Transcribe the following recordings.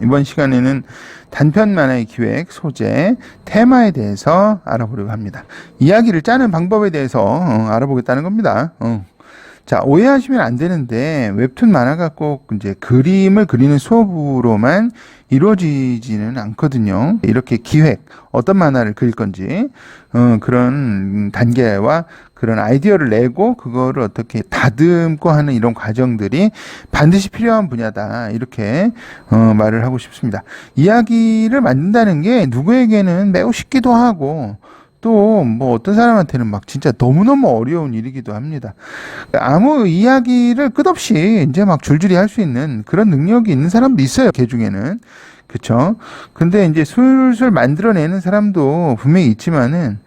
이번 시간에는 단편 만화의 기획, 소재, 테마에 대해서 알아보려고 합니다. 이야기를 짜는 방법에 대해서 알아보겠다는 겁니다. 자, 오해하시면 안 되는데 웹툰 만화가 꼭 이제 그림을 그리는 수업으로만 이루어지지는 않거든요. 이렇게 기획, 어떤 만화를 그릴 건지 그런 단계와 그런 아이디어를 내고 그거를 어떻게 다듬고 하는 이런 과정들이 반드시 필요한 분야다. 이렇게 말을 하고 싶습니다. 이야기를 만든다는 게 누구에게는 매우 쉽기도 하고 또 뭐 어떤 사람한테는 막 진짜 너무너무 어려운 일이기도 합니다. 아무 이야기를 끝없이 이제 막 줄줄이 할 수 있는 그런 능력이 있는 사람도 있어요. 개 중에는. 그쵸? 근데 이제 술술 만들어내는 사람도 분명히 있지만은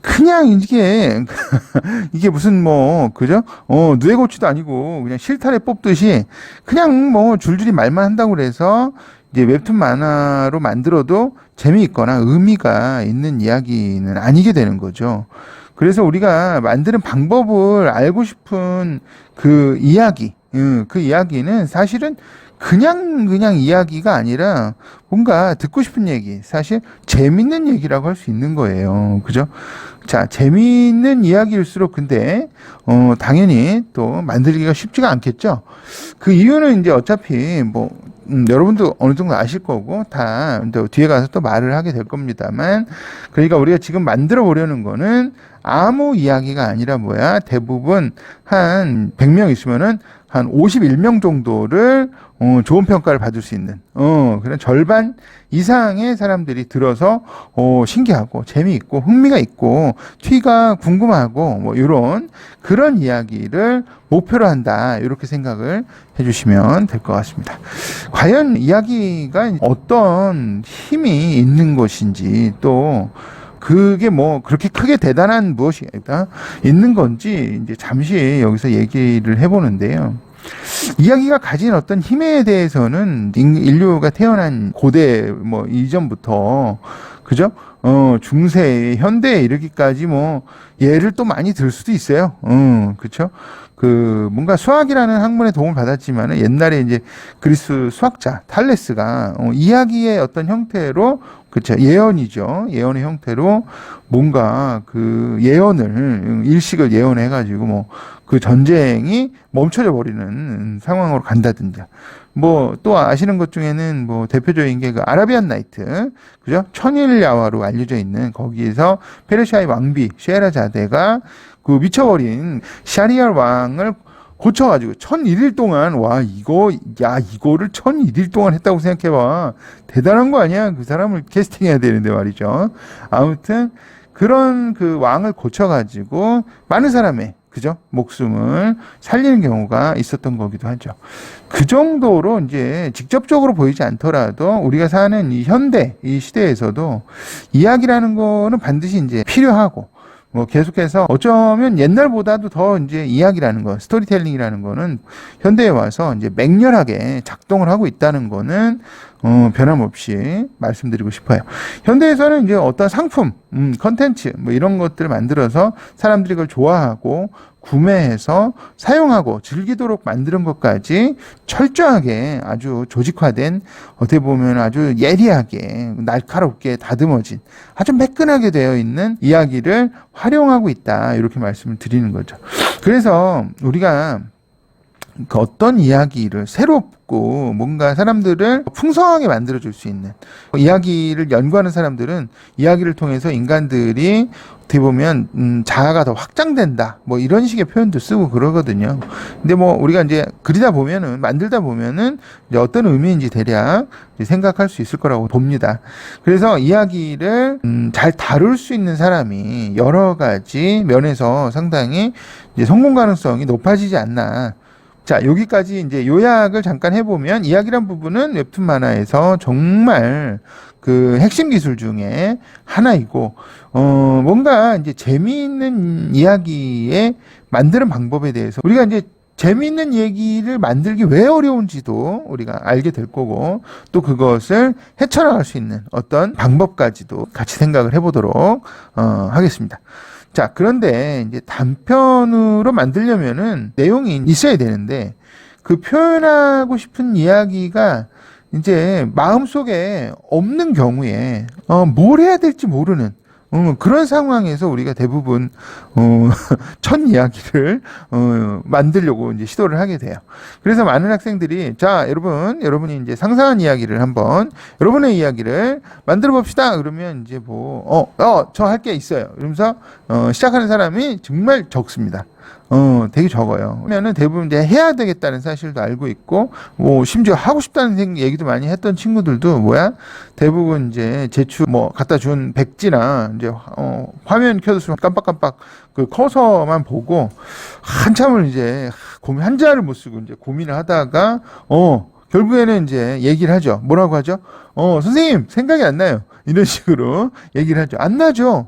그냥 이게 무슨 뭐 그죠? 누에고치도 아니고 그냥 실타래 뽑듯이 그냥 뭐 줄줄이 말만 한다고 그래서 이제 웹툰 만화로 만들어도 재미있거나 의미가 있는 이야기는 아니게 되는 거죠. 그래서 우리가 만드는 방법을 알고 싶은 그 이야기는 사실은 그냥 이야기가 아니라 뭔가 듣고 싶은 얘기, 사실 재밌는 얘기라고 할 수 있는 거예요. 그죠? 자, 재미있는 이야기일수록 근데 당연히 또 만들기가 쉽지가 않겠죠. 그 이유는 이제 어차피 뭐 여러분도 어느 정도 아실 거고 다 뒤에 가서 또 말을 하게 될 겁니다만, 그러니까 우리가 지금 만들어 보려는 거는 아무 이야기가 아니라 대부분 한 100명 있으면은 한 51명 정도를 좋은 평가를 받을 수 있는 그런 절반 이상의 사람들이 들어서 신기하고 재미있고 흥미가 있고 튀가 궁금하고 뭐 이런 그런 이야기를 목표로 한다, 이렇게 생각을 해주시면 될 것 같습니다. 과연 이야기가 어떤 힘이 있는 것인지, 또 그게 뭐 그렇게 크게 대단한 무엇이 있는 건지 이제 잠시 여기서 얘기를 해보는데요. 이야기가 가진 어떤 힘에 대해서는 인류가 태어난 고대 뭐 이전부터, 그죠? 중세, 현대에 이르기까지 뭐 예를 또 많이 들 수도 있어요. 그렇죠? 뭔가 수학이라는 학문의 도움을 받았지만은 옛날에 이제 그리스 수학자 탈레스가 이야기의 어떤 형태로, 그렇죠, 예언이죠. 예언의 형태로 뭔가 그 예언을, 일식을 예언해 가지고 뭐 그 전쟁이 멈춰져 버리는 상황으로 간다든지, 뭐 또 아시는 것 중에는 뭐 대표적인 게 그 아라비안 나이트, 그죠? 천일야화로 알려져 있는, 거기에서 페르시아의 왕비 셰헤라자데가 그 미쳐버린 샤리알 왕을 고쳐가지고 1001일 동안, 이거를 1001일 동안 했다고 생각해봐. 대단한 거 아니야? 그 사람을 캐스팅해야 되는데 말이죠. 아무튼 그런 그 왕을 고쳐가지고 많은 사람의, 그죠? 목숨을 살리는 경우가 있었던 거기도 하죠. 그 정도로 이제 직접적으로 보이지 않더라도 우리가 사는 이 현대, 이 시대에서도 이야기라는 거는 반드시 이제 필요하고, 뭐 계속해서 어쩌면 옛날보다도 더 이제 이야기라는 거, 스토리텔링이라는 거는 현대에 와서 이제 맹렬하게 작동을 하고 있다는 거는 변함없이 말씀드리고 싶어요. 현대에서는 이제 어떤 상품, 컨텐츠 뭐 이런 것들을 만들어서 사람들이 그걸 좋아하고 구매해서 사용하고 즐기도록 만드는 것까지 철저하게 아주 조직화된, 어떻게 보면 아주 예리하게 날카롭게 다듬어진, 아주 매끈하게 되어 있는 이야기를 활용하고 있다, 이렇게 말씀을 드리는 거죠. 그래서 우리가 그 어떤 이야기를 새롭고 뭔가 사람들을 풍성하게 만들어줄 수 있는 이야기를 연구하는 사람들은 이야기를 통해서 인간들이 어떻게 보면 자아가 더 확장된다, 뭐 이런 식의 표현도 쓰고 그러거든요. 근데 뭐 우리가 이제 그리다 보면은, 만들다 보면은 이제 어떤 의미인지 대략 이제 생각할 수 있을 거라고 봅니다. 그래서 이야기를 잘 다룰 수 있는 사람이 여러 가지 면에서 상당히 이제 성공 가능성이 높아지지 않나. 자, 여기까지 이제 요약을 잠깐 해보면, 이야기란 부분은 웹툰 만화에서 정말 그 핵심 기술 중에 하나이고, 뭔가 이제 재미있는 이야기에 만드는 방법에 대해서 우리가 이제 재미있는 얘기를 만들기 왜 어려운지도 우리가 알게 될 거고, 또 그것을 헤쳐나갈 수 있는 어떤 방법까지도 같이 생각을 해보도록 하겠습니다. 자, 그런데 이제 단편으로 만들려면은 내용이 있어야 되는데, 그 표현하고 싶은 이야기가 이제 마음속에 없는 경우에 뭘 해야 될지 모르는 그런 상황에서 우리가 대부분 첫 이야기를 만들려고 이제 시도를 하게 돼요. 그래서 많은 학생들이 자, 여러분이 이제 상상한 이야기를 한번 여러분의 이야기를 만들어 봅시다. 그러면 이제 저 할 게 있어요. 이러면서 시작하는 사람이 정말 적습니다. 되게 적어요. 그러면은 대부분 이제 해야 되겠다는 사실도 알고 있고, 심지어 하고 싶다는 얘기도 많이 했던 친구들도 대부분 이제 제출 갖다 준 백지나 이제 화면 켜서 깜빡깜빡 그 커서만 보고 한참을 이제 고민 한자를 못 쓰고 이제 고민을 하다가 결국에는 이제 얘기를 하죠. 뭐라고 하죠? 선생님 생각이 안 나요. 이런 식으로 얘기를 하죠. 안 나죠.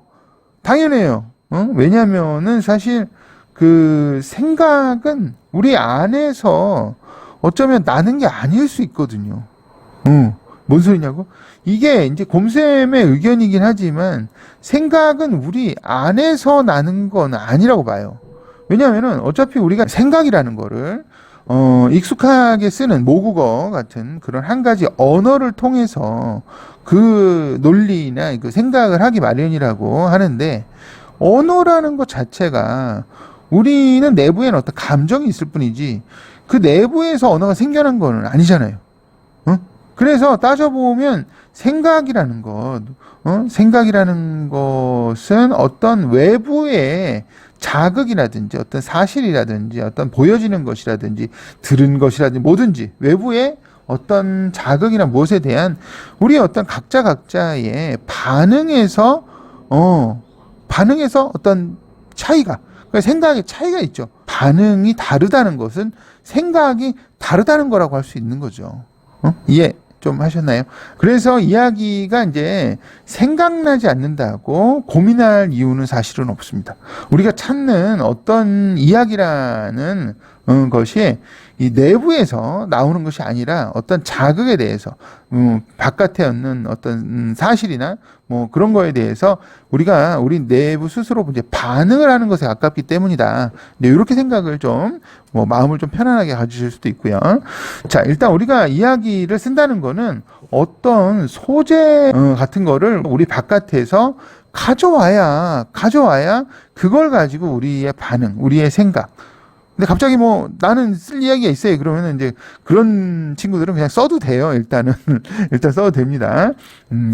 당연해요. 왜냐면은 사실 그 생각은 우리 안에서 어쩌면 나는 게 아닐 수 있거든요. 뭔 소리냐고? 이게 이제 곰쌤의 의견이긴 하지만 생각은 우리 안에서 나는 건 아니라고 봐요. 왜냐하면은 어차피 우리가 생각이라는 거를 익숙하게 쓰는 모국어 같은 그런 한 가지 언어를 통해서 그 논리나 그 생각을 하기 마련이라고 하는데 언어라는 것 자체가 우리는 내부에는 어떤 감정이 있을 뿐이지 그 내부에서 언어가 생겨난 건 아니잖아요. 그래서 따져보면 생각이라는 것은 어떤 외부의 자극이라든지 어떤 사실이라든지 어떤 보여지는 것이라든지 들은 것이라든지 뭐든지 외부의 어떤 자극이나 무엇에 대한 우리의 어떤 각자의 반응에서 어떤 차이가 생각의 차이가 있죠. 반응이 다르다는 것은 생각이 다르다는 거라고 할 수 있는 거죠. 이해 좀 하셨나요? 그래서 이야기가 이제 생각나지 않는다고 고민할 이유는 사실은 없습니다. 우리가 찾는 어떤 이야기라는 것이 이 내부에서 나오는 것이 아니라 어떤 자극에 대해서 바깥에 없는 어떤 사실이나 그런 거에 대해서 우리가 우리 내부 스스로 이제 반응을 하는 것에 가깝기 때문이다. 이렇게 생각을 좀 마음을 좀 편안하게 가지실 수도 있고요. 자, 일단 우리가 이야기를 쓴다는 거는 어떤 소재 같은 거를 우리 바깥에서 가져와야 그걸 가지고 우리의 반응, 우리의 생각. 근데 갑자기 나는 쓸 이야기가 있어요. 그러면은 이제 그런 친구들은 그냥 써도 돼요. 일단 써도 됩니다.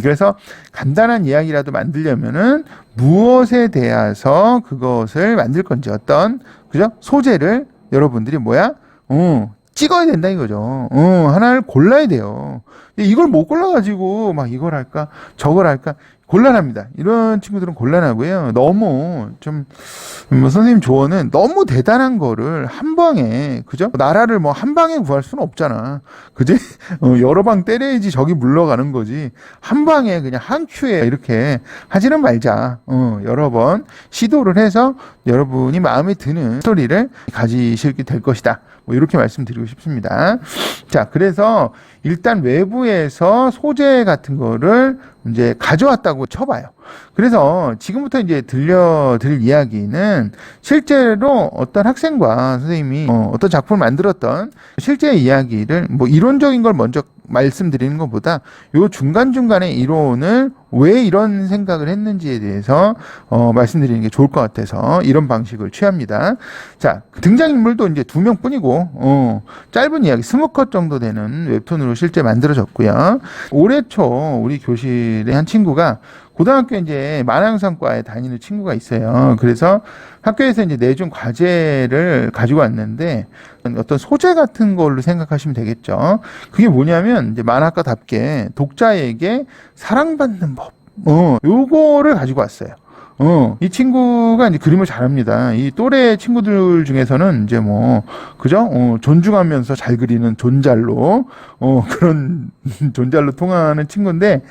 그래서 간단한 이야기라도 만들려면은 무엇에 대해서 그것을 만들 건지 그죠? 소재를 여러분들이 찍어야 된다 이거죠. 하나를 골라야 돼요. 근데 이걸 못 골라가지고 막 이걸 할까 저걸 할까 곤란합니다. 이런 친구들은 곤란하고요. 너무 선생님 조언은 너무 대단한 거를 한 방에, 그죠? 나라를 한 방에 구할 수는 없잖아. 그지? 여러 방 때려야지 적이 물러가는 거지. 한 방에 그냥 한 큐에 이렇게 하지는 말자. 여러 번 시도를 해서 여러분이 마음에 드는 스토리를 가지시게 될 것이다. 이렇게 말씀드리고 싶습니다. 자, 그래서 일단 외부에서 소재 같은 거를 이제 가져왔다고 쳐봐요. 그래서 지금부터 이제 들려드릴 이야기는 실제로 어떤 학생과 선생님이 어떤 작품을 만들었던 실제 이야기를 이론적인 걸 먼저 말씀드리는 것보다 요 중간중간에 이론을 왜 이런 생각을 했는지에 대해서 말씀드리는 게 좋을 것 같아서 이런 방식을 취합니다. 자, 등장인물도 이제 2명 뿐이고 짧은 이야기 20컷 정도 되는 웹툰으로 실제 만들어졌고요. 올해 초 우리 교실의 한 친구가 고등학교 이제 만항성과에 다니는 친구가 있어요. 그래서 학교에서 이제 내준 과제를 가지고 왔는데 어떤 소재 같은 걸로 생각하시면 되겠죠. 그게 뭐냐면 이제 만화가답게 독자에게 사랑받는 법. 요거를 가지고 왔어요. 이 친구가 이제 그림을 잘합니다. 이 또래 친구들 중에서는 이제 그죠? 존중하면서 잘 그리는 존잘로, 그런 존잘로 통하는 친구인데,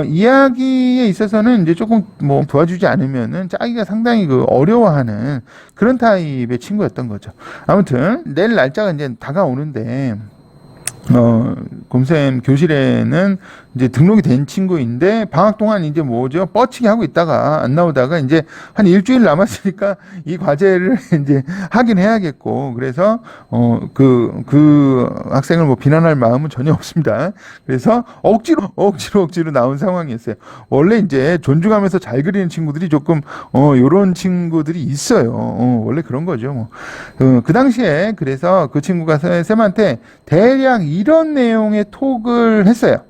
이야기에 있어서는 이제 조금 도와주지 않으면은 짜기가 상당히 어려워하는 그런 타입의 친구였던 거죠. 아무튼, 내일 날짜가 이제 다가오는데, 곰쌤 교실에는 이제 등록이 된 친구인데 방학 동안 이제 뭐죠? 뻗치기 하고 있다가 안 나오다가 이제 한 일주일 남았으니까 이 과제를 이제 하긴 해야겠고 그래서 그 학생을 뭐 비난할 마음은 전혀 없습니다. 그래서 억지로 나온 상황이었어요. 원래 이제 존중하면서 잘 그리는 친구들이 조금 요런 친구들이 있어요. 원래 그런 거죠. 뭐. 그 당시에 그래서 그 친구가 쌤한테 대략 이런 내용의 톡을 했어요.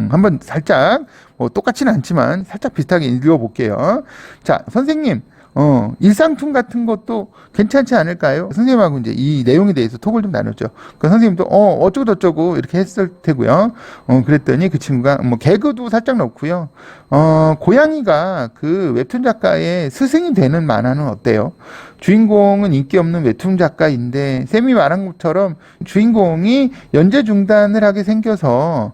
한번 살짝, 뭐 똑같지는 않지만 살짝 비슷하게 읽어볼게요. 자, 선생님, 일상툰 같은 것도 괜찮지 않을까요? 선생님하고 이제 이 내용에 대해서 톡을 좀 나눴죠. 그 선생님도, 어쩌고저쩌고 이렇게 했을 테고요. 그랬더니 그 친구가 뭐 개그도 살짝 넣고요. 고양이가 그 웹툰 작가의 스승이 되는 만화는 어때요? 주인공은 인기 없는 웹툰 작가인데 쌤이 말한 것처럼 주인공이 연재 중단을 하게 생겨서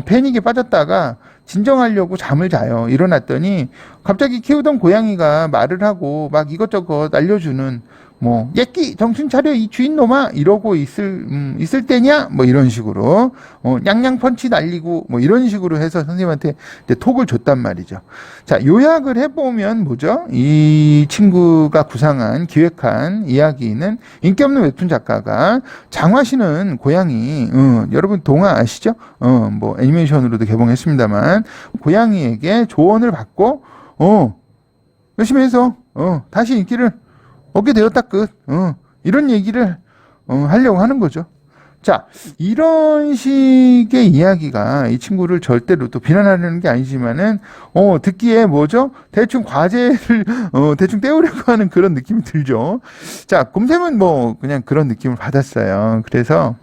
패닉에 빠졌다가 진정하려고 잠을 자요. 일어났더니 갑자기 키우던 고양이가 말을 하고 막 이것저것 알려주는 뭐 예끼 정신 차려 이 주인놈아 이러고 있을 때냐 뭐 이런 식으로 냥냥 펀치 날리고 뭐 이런 식으로 해서 선생님한테 이제 톡을 줬단 말이죠. 자, 요약을 해보면 뭐죠? 이 친구가 기획한 이야기는 인기 없는 웹툰 작가가 장화시는 고양이 여러분 동화 아시죠? 뭐 애니메이션으로도 개봉했습니다만 고양이에게 조언을 받고 열심히 해서 다시 인기를 얻게 되었다 끝. 이런 얘기를 하려고 하는 거죠. 자, 이런 식의 이야기가 이 친구를 절대로 또 비난하려는 게 아니지만은 듣기에 뭐죠? 대충 과제를 대충 때우려고 하는 그런 느낌이 들죠. 자, 곰쌤은 뭐 그냥 그런 느낌을 받았어요. 그래서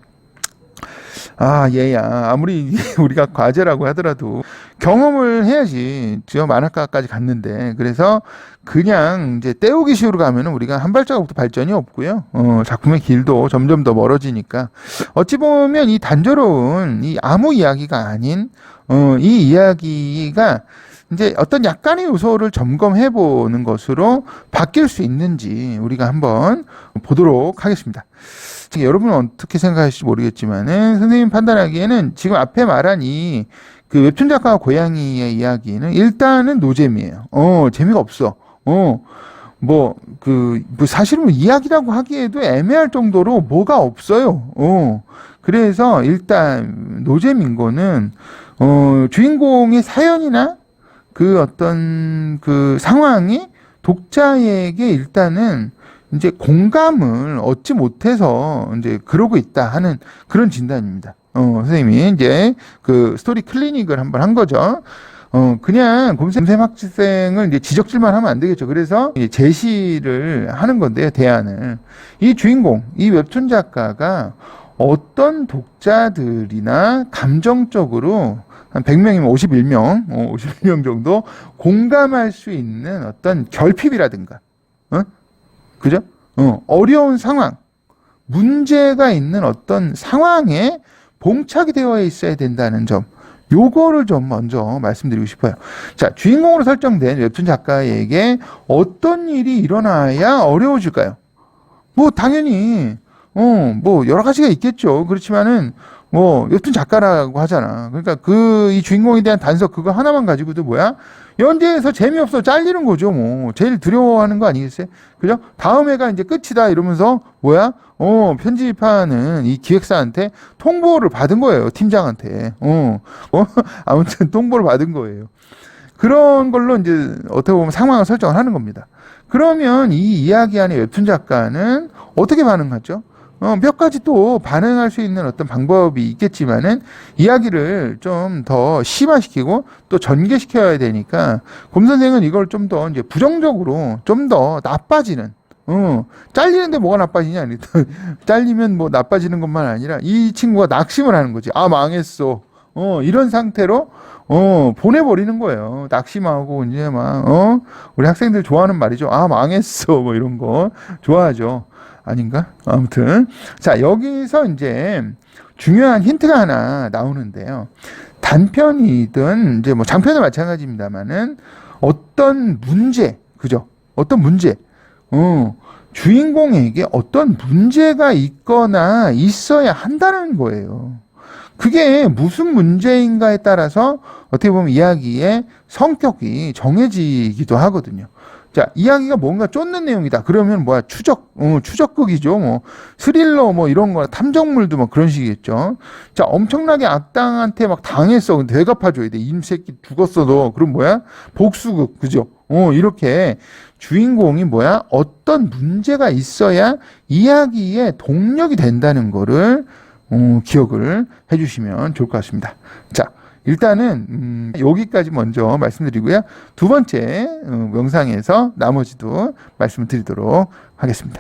얘야. 아무리 우리가 과제라고 하더라도 경험을 해야지. 저 만화과까지 갔는데. 그래서 그냥 이제 때우기 식으로 가면은 우리가 한 발자국도 발전이 없고요. 작품의 길도 점점 더 멀어지니까. 어찌 보면 이 단조로운 이 아무 이야기가 아닌, 이 이야기가 이제 어떤 약간의 요소를 점검해 보는 것으로 바뀔 수 있는지 우리가 한번 보도록 하겠습니다. 여러분은 어떻게 생각하실지 모르겠지만은 선생님 판단하기에는 지금 앞에 말한 그 웹툰 작가와 고양이의 이야기는 일단은 노잼이에요. 재미가 없어. 사실은 뭐 이야기라고 하기에도 애매할 정도로 뭐가 없어요. 그래서 일단 노잼인 거는 주인공의 사연이나 그 어떤 그 상황이 독자에게 일단은 이제 공감을 얻지 못해서 이제 그러고 있다 하는 그런 진단입니다. 선생님이 이제 그 스토리 클리닉을 한번 한 거죠. 그냥 곰쌤 학생을 이제 지적질만 하면 안 되겠죠. 그래서 제시를 하는 건데요, 대안을. 이 주인공, 이 웹툰 작가가 어떤 독자들이나 감정적으로 한 100명이면 51명 정도 공감할 수 있는 어떤 결핍이라든가, 그죠? 어려운 상황, 문제가 있는 어떤 상황에 봉착이 되어 있어야 된다는 점, 요거를 좀 먼저 말씀드리고 싶어요. 자, 주인공으로 설정된 웹툰 작가에게 어떤 일이 일어나야 어려워질까요? 뭐, 당연히, 뭐, 여러 가지가 있겠죠. 그렇지만은, 뭐, 웹툰 작가라고 하잖아. 그러니까 이 주인공에 대한 단서 그거 하나만 가지고도 뭐야? 연재해서 재미없어 잘리는 거죠, 뭐. 제일 두려워하는 거 아니겠어요? 그죠? 다음 회가 이제 끝이다 이러면서 뭐야? 편집하는 이 기획사한테 통보를 받은 거예요, 팀장한테. 아무튼 통보를 받은 거예요. 그런 걸로 이제 어떻게 보면 상황을 설정을 하는 겁니다. 그러면 이 이야기 안에 웹툰 작가는 어떻게 반응하죠? 몇 가지 또 반응할 수 있는 어떤 방법이 있겠지만은 이야기를 좀 더 심화시키고 또 전개시켜야 되니까 곰 선생은 이걸 좀 더 이제 부정적으로 좀 더 나빠지는 잘리는데 뭐가 나빠지냐? 잘리면 뭐 나빠지는 것만 아니라 이 친구가 낙심을 하는 거지. 아, 망했어. 이런 상태로 보내버리는 거예요. 낙심하고 이제 막 우리 학생들 좋아하는 말이죠. 아, 망했어. 뭐 이런 거 좋아하죠. 아닌가? 아무튼 자, 여기서 이제 중요한 힌트가 하나 나오는데요. 단편이든 이제 뭐 장편도 마찬가지입니다만은 어떤 문제, 그죠? 어떤 문제, 주인공에게 어떤 문제가 있거나 있어야 한다는 거예요. 그게 무슨 문제인가에 따라서 어떻게 보면 이야기의 성격이 정해지기도 하거든요. 자, 이야기가 뭔가 쫓는 내용이다. 그러면 뭐야? 추적극이죠. 뭐, 스릴러 뭐 이런 거, 탐정물도 뭐 그런 식이겠죠. 자, 엄청나게 악당한테 막 당했어. 근데 대갚아줘야 돼. 이 새끼 죽었어, 너. 그럼 뭐야? 복수극. 그죠? 이렇게 주인공이 뭐야? 어떤 문제가 있어야 이야기의 동력이 된다는 거를 기억을 해주시면 좋을 것 같습니다. 자, 일단은 여기까지 먼저 말씀드리고요. 두 번째 영상에서 나머지도 말씀을 드리도록 하겠습니다.